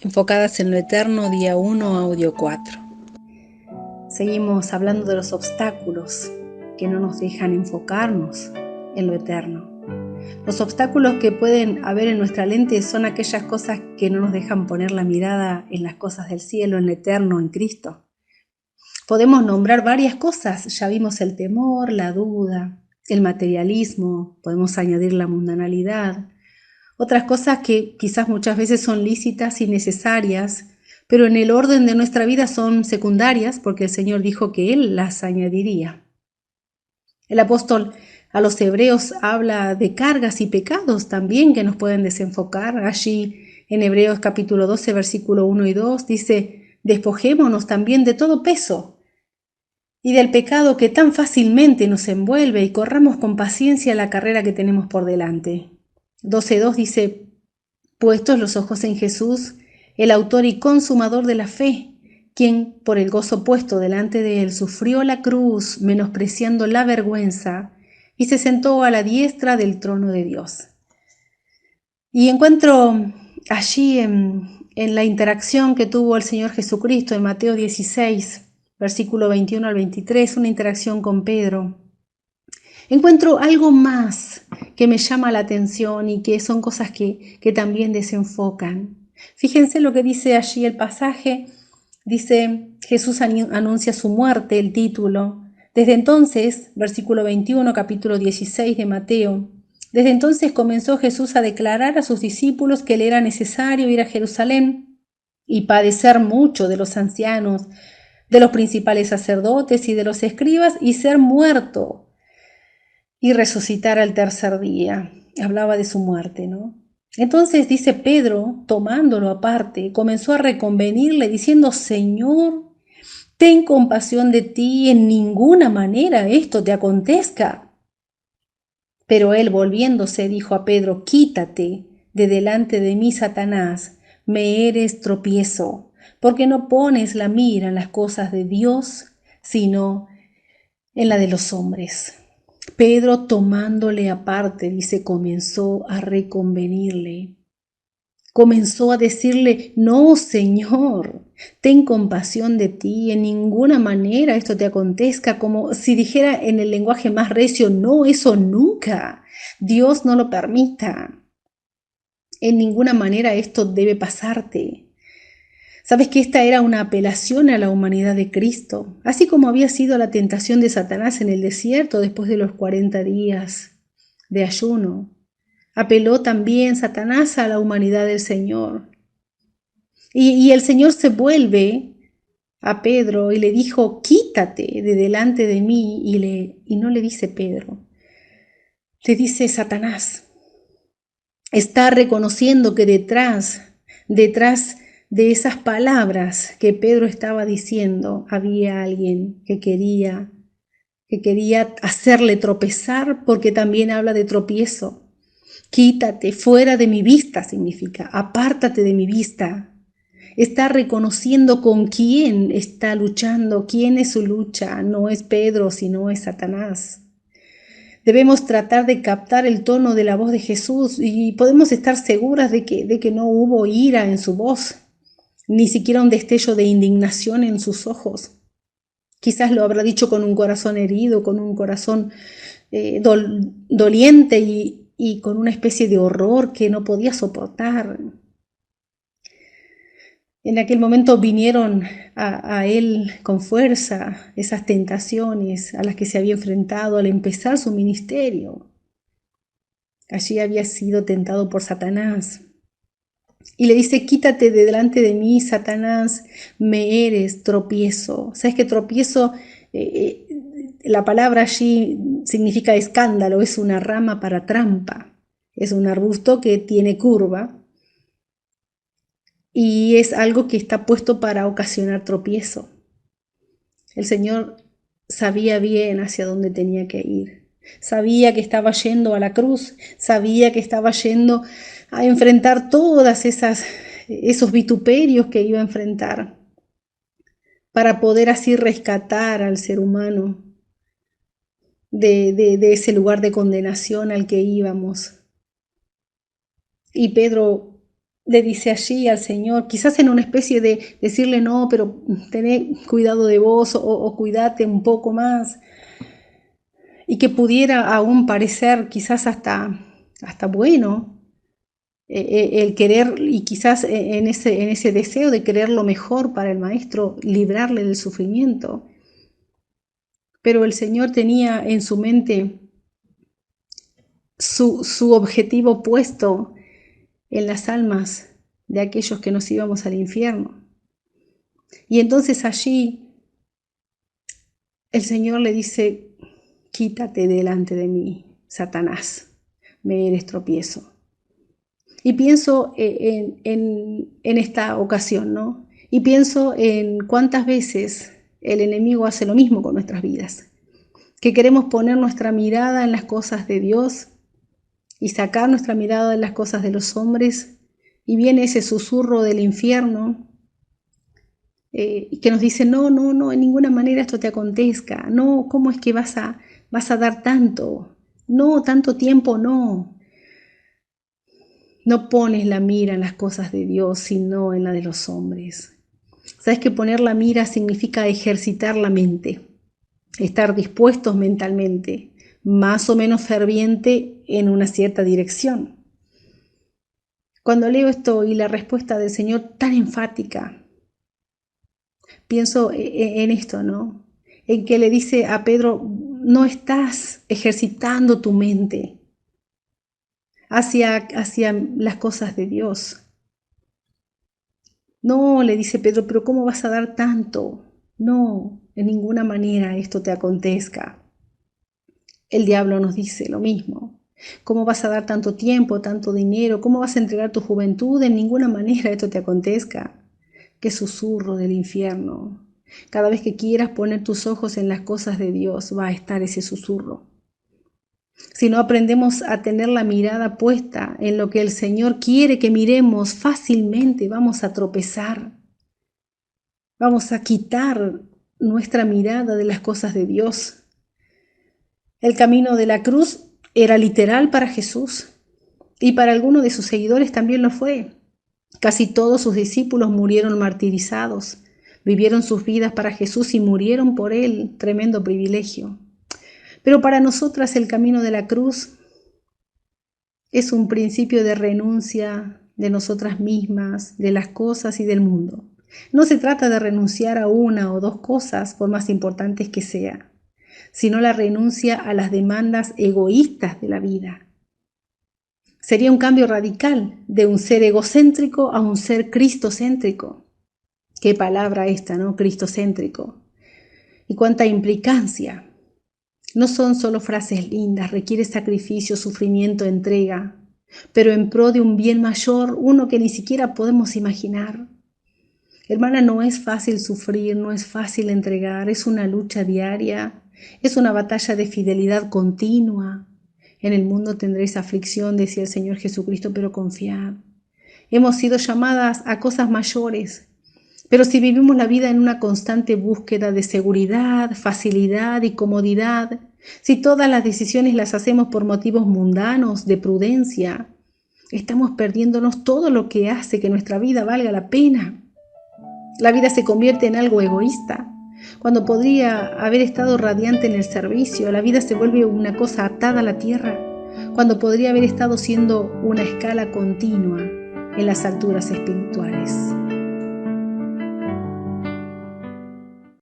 Enfocadas en lo eterno, día 1, audio 4. Seguimos hablando de los obstáculos que no nos dejan enfocarnos en lo eterno. Los obstáculos que pueden haber en nuestra lente son aquellas cosas que no nos dejan poner la mirada en las cosas del cielo, en lo eterno, en Cristo. Podemos nombrar varias cosas, ya vimos el temor, la duda, el materialismo, podemos añadir la mundanalidad, otras cosas que quizás muchas veces son lícitas y necesarias, pero en el orden de nuestra vida son secundarias porque el Señor dijo que Él las añadiría. El apóstol a los hebreos habla de cargas y pecados también que nos pueden desenfocar. Allí en Hebreos capítulo 12, versículo 1 y 2 dice: despojémonos también de todo peso y del pecado que tan fácilmente nos envuelve y corramos con paciencia la carrera que tenemos por delante. 12:2 dice: puestos los ojos en Jesús, el autor y consumador de la fe, quien por el gozo puesto delante de él sufrió la cruz, menospreciando la vergüenza, y se sentó a la diestra del trono de Dios. Y encuentro allí en la interacción que tuvo el Señor Jesucristo en Mateo 16, versículo 21 al 23, una interacción con Pedro. Encuentro algo más que me llama la atención y que son cosas que también desenfocan. Fíjense lo que dice allí el pasaje. Dice: Jesús anuncia su muerte, el título. Desde entonces, versículo 21, capítulo 16 de Mateo. Desde entonces comenzó Jesús a declarar a sus discípulos que le era necesario ir a Jerusalén y padecer mucho de los ancianos, de los principales sacerdotes y de los escribas, y ser muerto y resucitar al tercer día. Hablaba de su muerte, ¿no? Entonces dice Pedro, tomándolo aparte, comenzó a reconvenirle diciendo: Señor, ten compasión de ti, en ninguna manera esto te acontezca. Pero él, volviéndose, dijo a Pedro: quítate de delante de mí, Satanás, me eres tropiezo, porque no pones la mira en las cosas de Dios, sino en la de los hombres. Pedro, tomándole aparte, dice, comenzó a reconvenirle. Comenzó a decirle: no, Señor, ten compasión de ti, en ninguna manera esto te acontezca, como si dijera en el lenguaje más recio: no, eso nunca, Dios no lo permita, en ninguna manera esto debe pasarte. Sabes que esta era una apelación a la humanidad de Cristo, así como había sido la tentación de Satanás en el desierto después de los 40 días de ayuno. Apeló también Satanás a la humanidad del Señor. Y el Señor se vuelve a Pedro y le dijo: quítate de delante de mí, y no le dice Pedro, le dice Satanás. Está reconociendo que detrás de esas palabras que Pedro estaba diciendo había alguien que quería hacerle tropezar, porque también habla de tropiezo. Quítate, fuera de mi vista significa, apártate de mi vista. Está reconociendo con quién está luchando, quién es su lucha. No es Pedro, sino es Satanás. Debemos tratar de captar el tono de la voz de Jesús y podemos estar seguras de que no hubo ira en su voz, ni siquiera un destello de indignación en sus ojos. Quizás lo habrá dicho con un corazón herido, con un corazón doliente y con una especie de horror que no podía soportar. En aquel momento vinieron a él con fuerza esas tentaciones a las que se había enfrentado al empezar su ministerio. Allí había sido tentado por Satanás. Y le dice: quítate de delante de mí, Satanás, me eres tropiezo. ¿Sabes qué tropiezo? La palabra allí significa escándalo, es una rama para trampa. Es un arbusto que tiene curva y es algo que está puesto para ocasionar tropiezo. El Señor sabía bien hacia dónde tenía que ir. Sabía que estaba yendo a la cruz, sabía que estaba yendo a enfrentar todas esos vituperios que iba a enfrentar para poder así rescatar al ser humano de ese lugar de condenación al que íbamos. Y Pedro le dice allí al Señor, quizás en una especie de decirle no, pero tené cuidado de vos o cuídate un poco más, y que pudiera aún parecer quizás hasta bueno el querer, y quizás en ese deseo de querer lo mejor para el maestro, librarle del sufrimiento. Pero el Señor tenía en su mente su objetivo puesto en las almas de aquellos que nos íbamos al infierno. Y entonces allí el Señor le dice, quítate delante de mí, Satanás, me eres tropiezo. Y pienso en esta ocasión, ¿no? Y pienso en cuántas veces el enemigo hace lo mismo con nuestras vidas, que queremos poner nuestra mirada en las cosas de Dios y sacar nuestra mirada de las cosas de los hombres, y viene ese susurro del infierno que nos dice, no, no, no, en ninguna manera esto te acontezca, no, ¿cómo es que vas a dar tanto? No, tanto tiempo no. No pones la mira en las cosas de Dios, sino en la de los hombres. ¿Sabes que poner la mira significa ejercitar la mente? Estar dispuestos mentalmente, más o menos ferviente en una cierta dirección. Cuando leo esto y la respuesta del Señor tan enfática, pienso en esto, ¿no? En que le dice a Pedro, no estás ejercitando tu mente hacia las cosas de Dios. No, le dice Pedro, pero ¿cómo vas a dar tanto? No, en ninguna manera esto te acontezca. El diablo nos dice lo mismo. ¿Cómo vas a dar tanto tiempo, tanto dinero? ¿Cómo vas a entregar tu juventud? En ninguna manera esto te acontezca. Qué susurro del infierno. Cada vez que quieras poner tus ojos en las cosas de Dios, va a estar ese susurro. Si no aprendemos a tener la mirada puesta en lo que el Señor quiere que miremos, fácilmente vamos a tropezar. Vamos a quitar nuestra mirada de las cosas de Dios. El camino de la cruz era literal para Jesús y para algunos de sus seguidores también lo fue. Casi todos sus discípulos murieron martirizados, vivieron sus vidas para Jesús y murieron por él, tremendo privilegio. Pero para nosotras el camino de la cruz es un principio de renuncia de nosotras mismas, de las cosas y del mundo. No se trata de renunciar a una o dos cosas, por más importantes que sea, sino la renuncia a las demandas egoístas de la vida. Sería un cambio radical de un ser egocéntrico a un ser cristocéntrico. Qué palabra esta, ¿no? Cristocéntrico. Y cuánta implicancia. No son solo frases lindas, requiere sacrificio, sufrimiento, entrega, pero en pro de un bien mayor, uno que ni siquiera podemos imaginar. Hermana, no es fácil sufrir, no es fácil entregar, es una lucha diaria, es una batalla de fidelidad continua. En el mundo tendréis aflicción, decía el Señor Jesucristo, pero confiad. Hemos sido llamadas a cosas mayores, pero si vivimos la vida en una constante búsqueda de seguridad, facilidad y comodidad, si todas las decisiones las hacemos por motivos mundanos, de prudencia, estamos perdiéndonos todo lo que hace que nuestra vida valga la pena. La vida se convierte en algo egoísta. Cuando podría haber estado radiante en el servicio, la vida se vuelve una cosa atada a la tierra. Cuando podría haber estado siendo una escala continua en las alturas espirituales.